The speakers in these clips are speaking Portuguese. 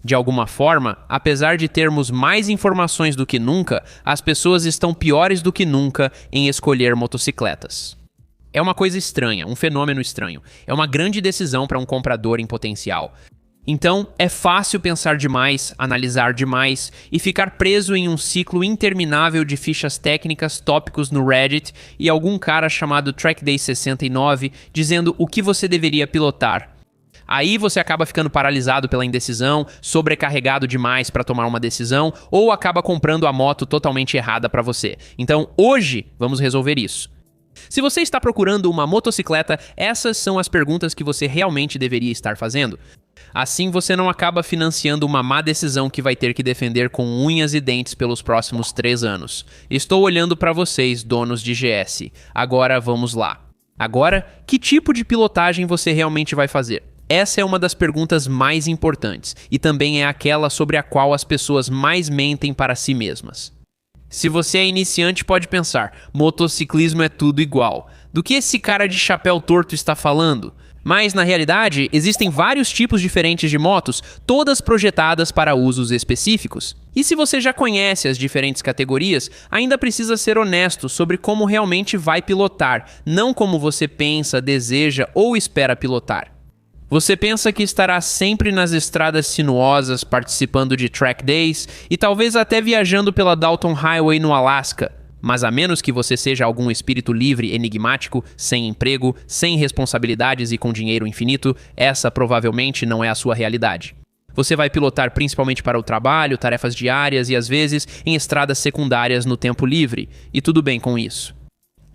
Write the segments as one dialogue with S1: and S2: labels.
S1: De alguma forma, apesar de termos mais informações do que nunca, as pessoas estão piores do que nunca em escolher motocicletas. É uma coisa estranha, um fenômeno estranho. É uma grande decisão para um comprador em potencial. Então, é fácil pensar demais, analisar demais e ficar preso em um ciclo interminável de fichas técnicas, tópicos no Reddit e algum cara chamado TrackDay69 dizendo o que você deveria pilotar. Aí você acaba ficando paralisado pela indecisão, sobrecarregado demais para tomar uma decisão ou acaba comprando a moto totalmente errada para você. Então, hoje, vamos resolver isso. Se você está procurando uma motocicleta, essas são as perguntas que você realmente deveria estar fazendo. Assim você não acaba financiando uma má decisão que vai ter que defender com unhas e dentes pelos próximos 3 anos. Estou olhando para vocês, donos de GS. Agora vamos lá. Agora, que tipo de pilotagem você realmente vai fazer? Essa é uma das perguntas mais importantes e também é aquela sobre a qual as pessoas mais mentem para si mesmas. Se você é iniciante, pode pensar, motociclismo é tudo igual. Do que esse cara de chapéu torto está falando? Mas, na realidade, existem vários tipos diferentes de motos, todas projetadas para usos específicos. E se você já conhece as diferentes categorias, ainda precisa ser honesto sobre como realmente vai pilotar, não como você pensa, deseja ou espera pilotar. Você pensa que estará sempre nas estradas sinuosas, participando de track days e talvez até viajando pela Dalton Highway no Alasca. Mas a menos que você seja algum espírito livre, enigmático, sem emprego, sem responsabilidades e com dinheiro infinito, essa provavelmente não é a sua realidade. Você vai pilotar principalmente para o trabalho, tarefas diárias e às vezes em estradas secundárias no tempo livre, e tudo bem com isso.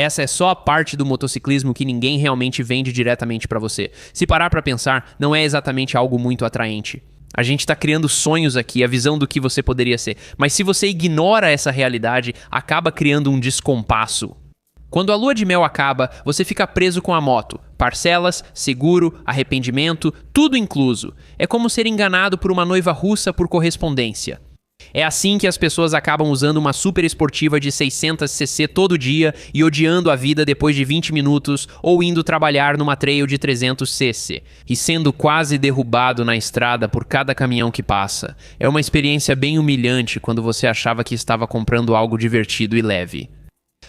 S1: Essa é só a parte do motociclismo que ninguém realmente vende diretamente para você. Se parar para pensar, não é exatamente algo muito atraente. A gente está criando sonhos aqui, a visão do que você poderia ser. Mas se você ignora essa realidade, acaba criando um descompasso. Quando a lua de mel acaba, você fica preso com a moto. Parcelas, seguro, arrependimento, tudo incluso. É como ser enganado por uma noiva russa por correspondência. É assim que as pessoas acabam usando uma super esportiva de 600cc todo dia e odiando a vida depois de 20 minutos ou indo trabalhar numa trail de 300cc e sendo quase derrubado na estrada por cada caminhão que passa. É uma experiência bem humilhante quando você achava que estava comprando algo divertido e leve.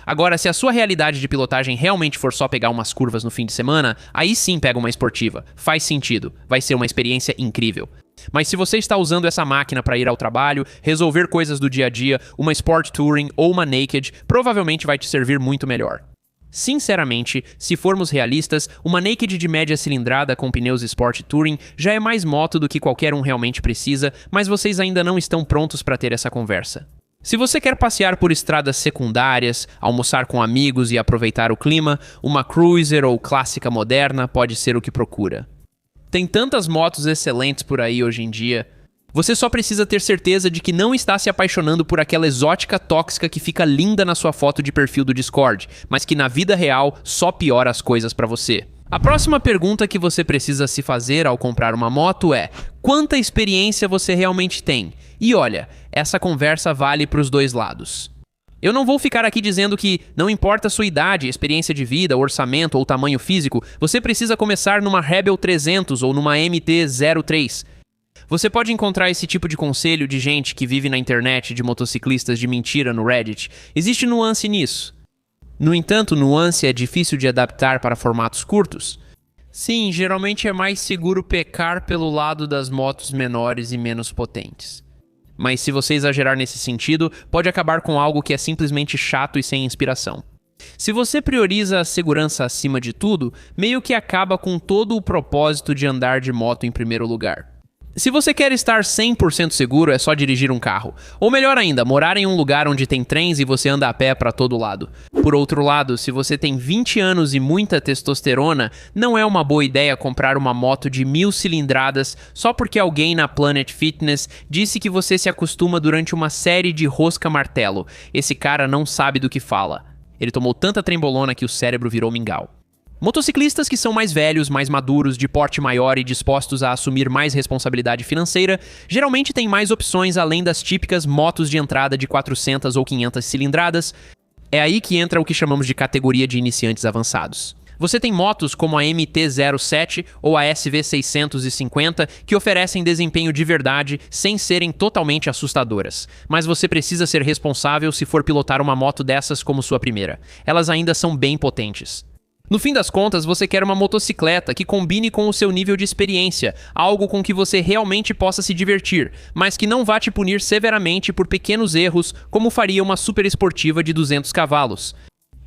S1: Agora, se a sua realidade de pilotagem realmente for só pegar umas curvas no fim de semana, aí sim pega uma esportiva. Faz sentido. Vai ser uma experiência incrível. Mas se você está usando essa máquina para ir ao trabalho, resolver coisas do dia a dia, uma Sport Touring ou uma Naked provavelmente vai te servir muito melhor. Sinceramente, se formos realistas, uma Naked de média cilindrada com pneus Sport Touring já é mais moto do que qualquer um realmente precisa, mas vocês ainda não estão prontos para ter essa conversa. Se você quer passear por estradas secundárias, almoçar com amigos e aproveitar o clima, uma Cruiser ou clássica moderna pode ser o que procura. Tem tantas motos excelentes por aí hoje em dia. Você só precisa ter certeza de que não está se apaixonando por aquela exótica tóxica que fica linda na sua foto de perfil do Discord, mas que na vida real só piora as coisas para você. A próxima pergunta que você precisa se fazer ao comprar uma moto é: quanta experiência você realmente tem? E olha, essa conversa vale para os dois lados. Eu não vou ficar aqui dizendo que não importa a sua idade, experiência de vida, orçamento ou tamanho físico, você precisa começar numa Rebel 300 ou numa MT-03. Você pode encontrar esse tipo de conselho de gente que vive na internet de motociclistas de mentira no Reddit. Existe nuance nisso. No entanto, nuance é difícil de adaptar para formatos curtos. Sim, geralmente é mais seguro pecar pelo lado das motos menores e menos potentes. Mas se você exagerar nesse sentido, pode acabar com algo que é simplesmente chato e sem inspiração. Se você prioriza a segurança acima de tudo, meio que acaba com todo o propósito de andar de moto em primeiro lugar. Se você quer estar 100% seguro, é só dirigir um carro. Ou melhor ainda, morar em um lugar onde tem trens e você anda a pé para todo lado. Por outro lado, se você tem 20 anos e muita testosterona, não é uma boa ideia comprar uma moto de 1000 cilindradas só porque alguém na Planet Fitness disse que você se acostuma durante uma série de rosca-martelo. Esse cara não sabe do que fala. Ele tomou tanta trembolona que o cérebro virou mingau. Motociclistas que são mais velhos, mais maduros, de porte maior e dispostos a assumir mais responsabilidade financeira, geralmente têm mais opções além das típicas motos de entrada de 400 ou 500 cilindradas. É aí que entra o que chamamos de categoria de iniciantes avançados. Você tem motos como a MT-07 ou a SV650 que oferecem desempenho de verdade sem serem totalmente assustadoras. Mas você precisa ser responsável se for pilotar uma moto dessas como sua primeira. Elas ainda são bem potentes. No fim das contas, você quer uma motocicleta que combine com o seu nível de experiência, algo com que você realmente possa se divertir, mas que não vá te punir severamente por pequenos erros, como faria uma super esportiva de 200 cavalos.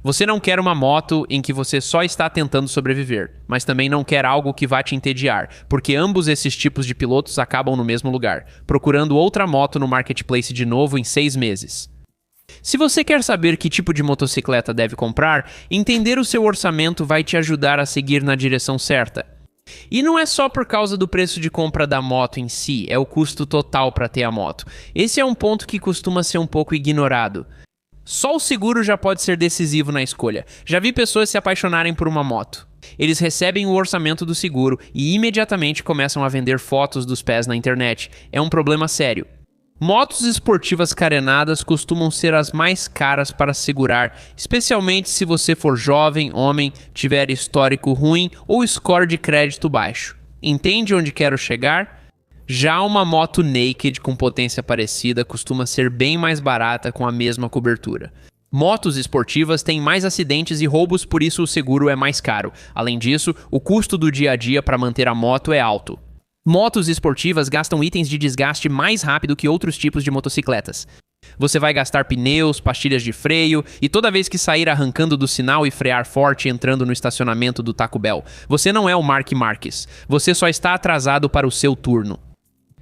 S1: Você não quer uma moto em que você só está tentando sobreviver, mas também não quer algo que vá te entediar, porque ambos esses tipos de pilotos acabam no mesmo lugar, procurando outra moto no marketplace de novo em 6 meses. Se você quer saber que tipo de motocicleta deve comprar, entender o seu orçamento vai te ajudar a seguir na direção certa. E não é só por causa do preço de compra da moto em si, é o custo total para ter a moto. Esse é um ponto que costuma ser um pouco ignorado. Só o seguro já pode ser decisivo na escolha. Já vi pessoas se apaixonarem por uma moto. Eles recebem o orçamento do seguro e imediatamente começam a vender fotos dos pés na internet. É um problema sério. Motos esportivas carenadas costumam ser as mais caras para segurar, especialmente se você for jovem, homem, tiver histórico ruim ou score de crédito baixo. Entende onde quero chegar? Já uma moto naked com potência parecida costuma ser bem mais barata com a mesma cobertura. Motos esportivas têm mais acidentes e roubos, por isso o seguro é mais caro. Além disso, o custo do dia a dia para manter a moto é alto. Motos esportivas gastam itens de desgaste mais rápido que outros tipos de motocicletas. Você vai gastar pneus, pastilhas de freio e toda vez que sair arrancando do sinal e frear forte entrando no estacionamento do Taco Bell. Você não é o Mark Marques. Você só está atrasado para o seu turno.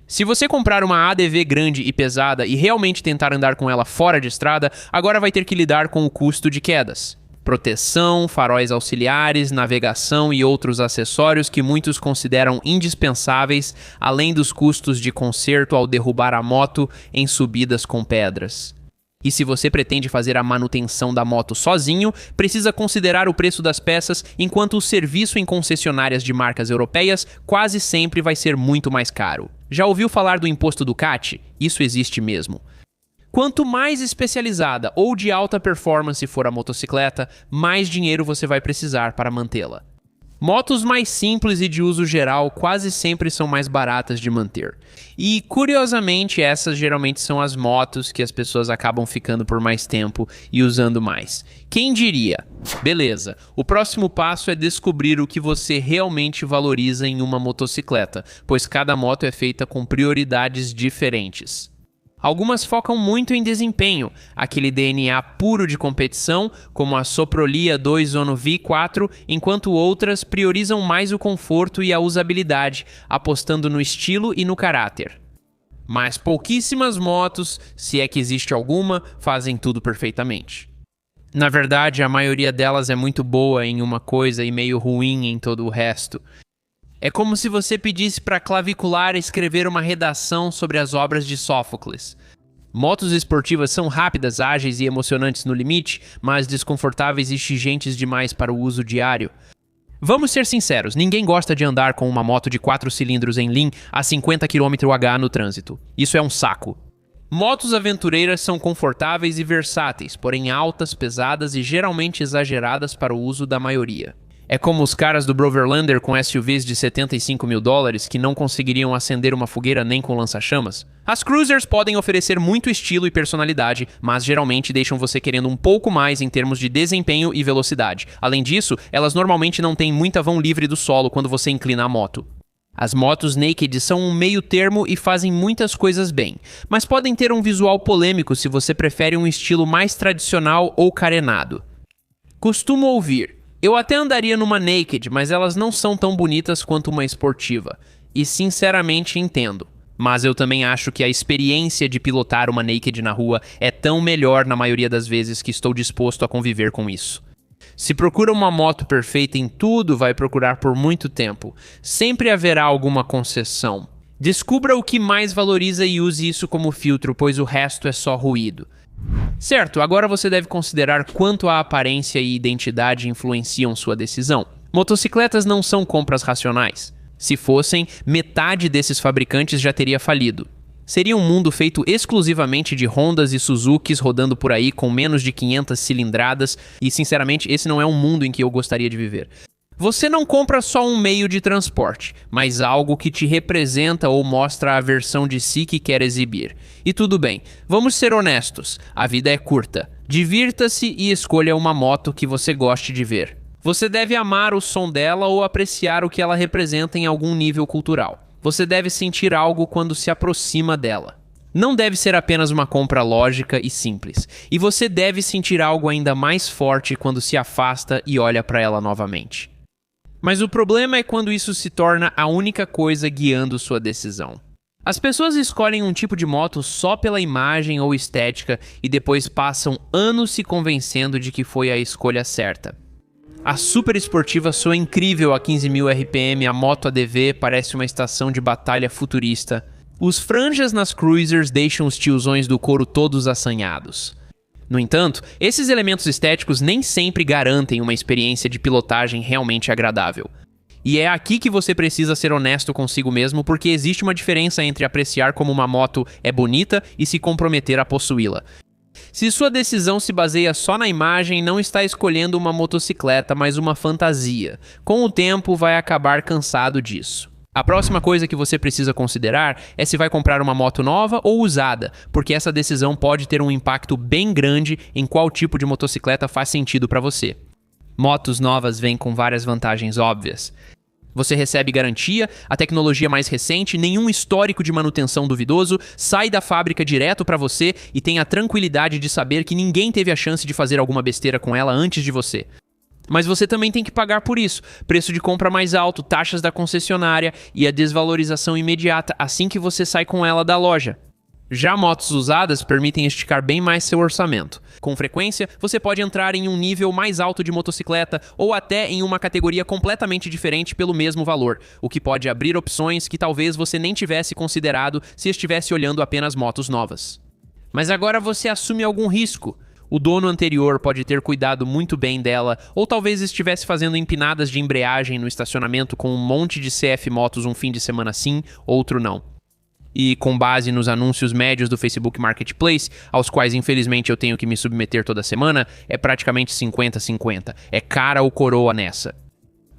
S1: Se você comprar uma ADV grande e pesada e realmente tentar andar com ela fora de estrada, agora vai ter que lidar com o custo de quedas. Proteção, faróis auxiliares, navegação e outros acessórios que muitos consideram indispensáveis, além dos custos de conserto ao derrubar a moto em subidas com pedras. E se você pretende fazer a manutenção da moto sozinho, precisa considerar o preço das peças, enquanto o serviço em concessionárias de marcas europeias quase sempre vai ser muito mais caro. Já ouviu falar do imposto Ducati? Isso existe mesmo. Quanto mais especializada ou de alta performance for a motocicleta, mais dinheiro você vai precisar para mantê-la. Motos mais simples e de uso geral quase sempre são mais baratas de manter. E, curiosamente, essas geralmente são as motos que as pessoas acabam ficando por mais tempo e usando mais. Quem diria? Beleza, o próximo passo é descobrir o que você realmente valoriza em uma motocicleta, pois cada moto é feita com prioridades diferentes. Algumas focam muito em desempenho, aquele DNA puro de competição, como a Soprolia 2 Ono V4, enquanto outras priorizam mais o conforto e a usabilidade, apostando no estilo e no caráter. Mas pouquíssimas motos, se é que existe alguma, fazem tudo perfeitamente. Na verdade, a maioria delas é muito boa em uma coisa e meio ruim em todo o resto. É como se você pedisse para clavicular escrever uma redação sobre as obras de Sófocles. Motos esportivas são rápidas, ágeis e emocionantes no limite, mas desconfortáveis e exigentes demais para o uso diário. Vamos ser sinceros, ninguém gosta de andar com uma moto de 4 cilindros em Lean a 50 km/h no trânsito. Isso é um saco. Motos aventureiras são confortáveis e versáteis, porém altas, pesadas e geralmente exageradas para o uso da maioria. É como os caras do Broverlander com SUVs de $75 mil que não conseguiriam acender uma fogueira nem com lança-chamas. As cruisers podem oferecer muito estilo e personalidade, mas geralmente deixam você querendo um pouco mais em termos de desempenho e velocidade. Além disso, elas normalmente não têm muita vão livre do solo quando você inclina a moto. As motos naked são um meio termo e fazem muitas coisas bem, mas podem ter um visual polêmico se você prefere um estilo mais tradicional ou carenado. Costumo ouvir: eu até andaria numa naked, mas elas não são tão bonitas quanto uma esportiva. E sinceramente entendo. Mas eu também acho que a experiência de pilotar uma naked na rua é tão melhor na maioria das vezes que estou disposto a conviver com isso. Se procura uma moto perfeita em tudo, vai procurar por muito tempo. Sempre haverá alguma concessão. Descubra o que mais valoriza e use isso como filtro, pois o resto é só ruído. Certo, agora você deve considerar quanto a aparência e identidade influenciam sua decisão. Motocicletas não são compras racionais. Se fossem, metade desses fabricantes já teria falido. Seria um mundo feito exclusivamente de Hondas e Suzukis rodando por aí com menos de 500 cilindradas e, sinceramente, esse não é um mundo em que eu gostaria de viver. Você não compra só um meio de transporte, mas algo que te representa ou mostra a versão de si que quer exibir. E tudo bem, vamos ser honestos, a vida é curta. Divirta-se e escolha uma moto que você goste de ver. Você deve amar o som dela ou apreciar o que ela representa em algum nível cultural. Você deve sentir algo quando se aproxima dela. Não deve ser apenas uma compra lógica e simples. E você deve sentir algo ainda mais forte quando se afasta e olha para ela novamente. Mas o problema é quando isso se torna a única coisa guiando sua decisão. As pessoas escolhem um tipo de moto só pela imagem ou estética e depois passam anos se convencendo de que foi a escolha certa. A super esportiva soa incrível a 15.000 RPM, a moto ADV parece uma estação de batalha futurista. Os franjas nas cruisers deixam os tiozões do couro todos assanhados. No entanto, esses elementos estéticos nem sempre garantem uma experiência de pilotagem realmente agradável. E é aqui que você precisa ser honesto consigo mesmo, porque existe uma diferença entre apreciar como uma moto é bonita e se comprometer a possuí-la. Se sua decisão se baseia só na imagem, não está escolhendo uma motocicleta, mas uma fantasia. Com o tempo, vai acabar cansado disso. A próxima coisa que você precisa considerar é se vai comprar uma moto nova ou usada, porque essa decisão pode ter um impacto bem grande em qual tipo de motocicleta faz sentido para você. Motos novas vêm com várias vantagens óbvias. Você recebe garantia, a tecnologia mais recente, nenhum histórico de manutenção duvidoso, sai da fábrica direto para você e tem a tranquilidade de saber que ninguém teve a chance de fazer alguma besteira com ela antes de você. Mas você também tem que pagar por isso. Preço de compra mais alto, taxas da concessionária e a desvalorização imediata assim que você sai com ela da loja. Já motos usadas permitem esticar bem mais seu orçamento. Com frequência, você pode entrar em um nível mais alto de motocicleta ou até em uma categoria completamente diferente pelo mesmo valor, o que pode abrir opções que talvez você nem tivesse considerado se estivesse olhando apenas motos novas. Mas agora você assume algum risco. O dono anterior pode ter cuidado muito bem dela, ou talvez estivesse fazendo empinadas de embreagem no estacionamento com um monte de CF Motos um fim de semana sim, outro não. E com base nos anúncios médios do Facebook Marketplace, aos quais infelizmente eu tenho que me submeter toda semana, é praticamente 50-50. É cara ou coroa nessa.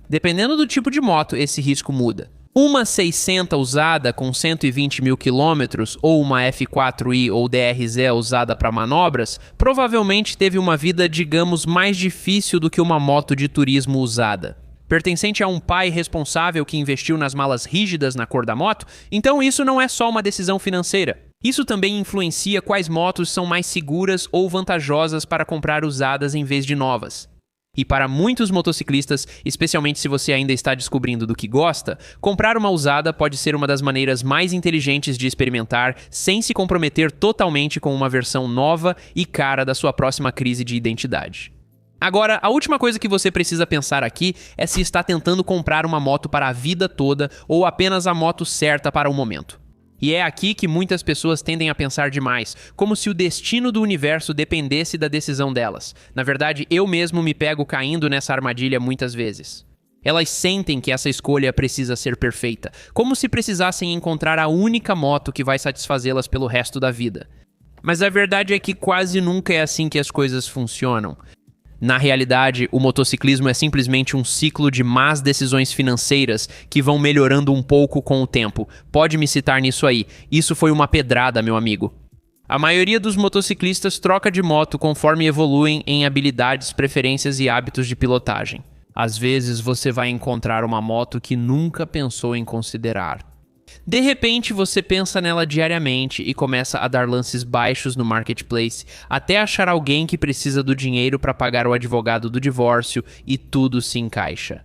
S1: Dependendo do tipo de moto, esse risco muda. Uma 600 usada com 120 mil quilômetros ou uma F4i ou DRZ usada para manobras provavelmente teve uma vida, digamos, mais difícil do que uma moto de turismo usada. Pertencente a um pai responsável que investiu nas malas rígidas na cor da moto, então isso não é só uma decisão financeira. Isso também influencia quais motos são mais seguras ou vantajosas para comprar usadas em vez de novas. E para muitos motociclistas, especialmente se você ainda está descobrindo do que gosta, comprar uma usada pode ser uma das maneiras mais inteligentes de experimentar sem se comprometer totalmente com uma versão nova e cara da sua próxima crise de identidade. Agora, a última coisa que você precisa pensar aqui é se está tentando comprar uma moto para a vida toda ou apenas a moto certa para o momento. E é aqui que muitas pessoas tendem a pensar demais, como se o destino do universo dependesse da decisão delas. Na verdade, eu mesmo me pego caindo nessa armadilha muitas vezes. Elas sentem que essa escolha precisa ser perfeita, como se precisassem encontrar a única moto que vai satisfazê-las pelo resto da vida. Mas a verdade é que quase nunca é assim que as coisas funcionam. Na realidade, o motociclismo é simplesmente um ciclo de más decisões financeiras que vão melhorando um pouco com o tempo. Pode me citar nisso aí. Isso foi uma pedrada, meu amigo. A maioria dos motociclistas troca de moto conforme evoluem em habilidades, preferências e hábitos de pilotagem. Às vezes você vai encontrar uma moto que nunca pensou em considerar. De repente, você pensa nela diariamente e começa a dar lances baixos no marketplace até achar alguém que precisa do dinheiro para pagar o advogado do divórcio e tudo se encaixa.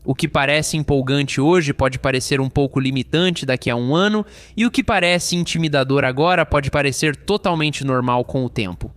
S1: O que parece empolgante hoje pode parecer um pouco limitante daqui a um ano, e o que parece intimidador agora pode parecer totalmente normal com o tempo.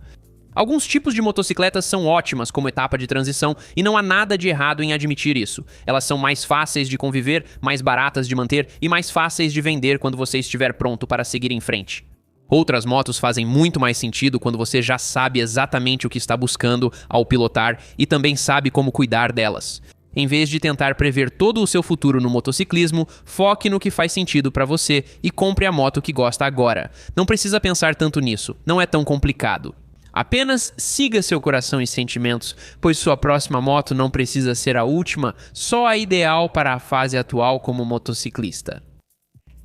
S1: Alguns tipos de motocicletas são ótimas como etapa de transição e não há nada de errado em admitir isso. Elas são mais fáceis de conviver, mais baratas de manter e mais fáceis de vender quando você estiver pronto para seguir em frente. Outras motos fazem muito mais sentido quando você já sabe exatamente o que está buscando ao pilotar e também sabe como cuidar delas. Em vez de tentar prever todo o seu futuro no motociclismo, foque no que faz sentido para você e compre a moto que gosta agora. Não precisa pensar tanto nisso, não é tão complicado. Apenas siga seu coração e sentimentos, pois sua próxima moto não precisa ser a última, só a ideal para a fase atual como motociclista.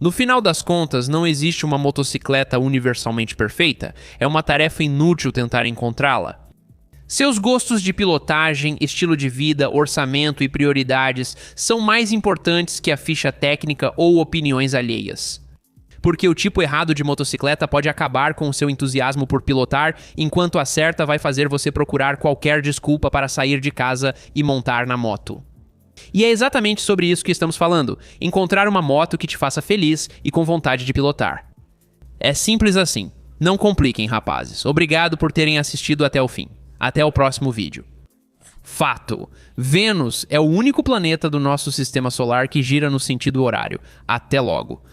S1: No final das contas, não existe uma motocicleta universalmente perfeita, é uma tarefa inútil tentar encontrá-la. Seus gostos de pilotagem, estilo de vida, orçamento e prioridades são mais importantes que a ficha técnica ou opiniões alheias. Porque o tipo errado de motocicleta pode acabar com o seu entusiasmo por pilotar, enquanto a certa vai fazer você procurar qualquer desculpa para sair de casa e montar na moto. E é exatamente sobre isso que estamos falando: encontrar uma moto que te faça feliz e com vontade de pilotar. É simples assim. Não compliquem, rapazes. Obrigado por terem assistido até o fim. Até o próximo vídeo. Fato: Vênus é o único planeta do nosso sistema solar que gira no sentido horário. Até logo.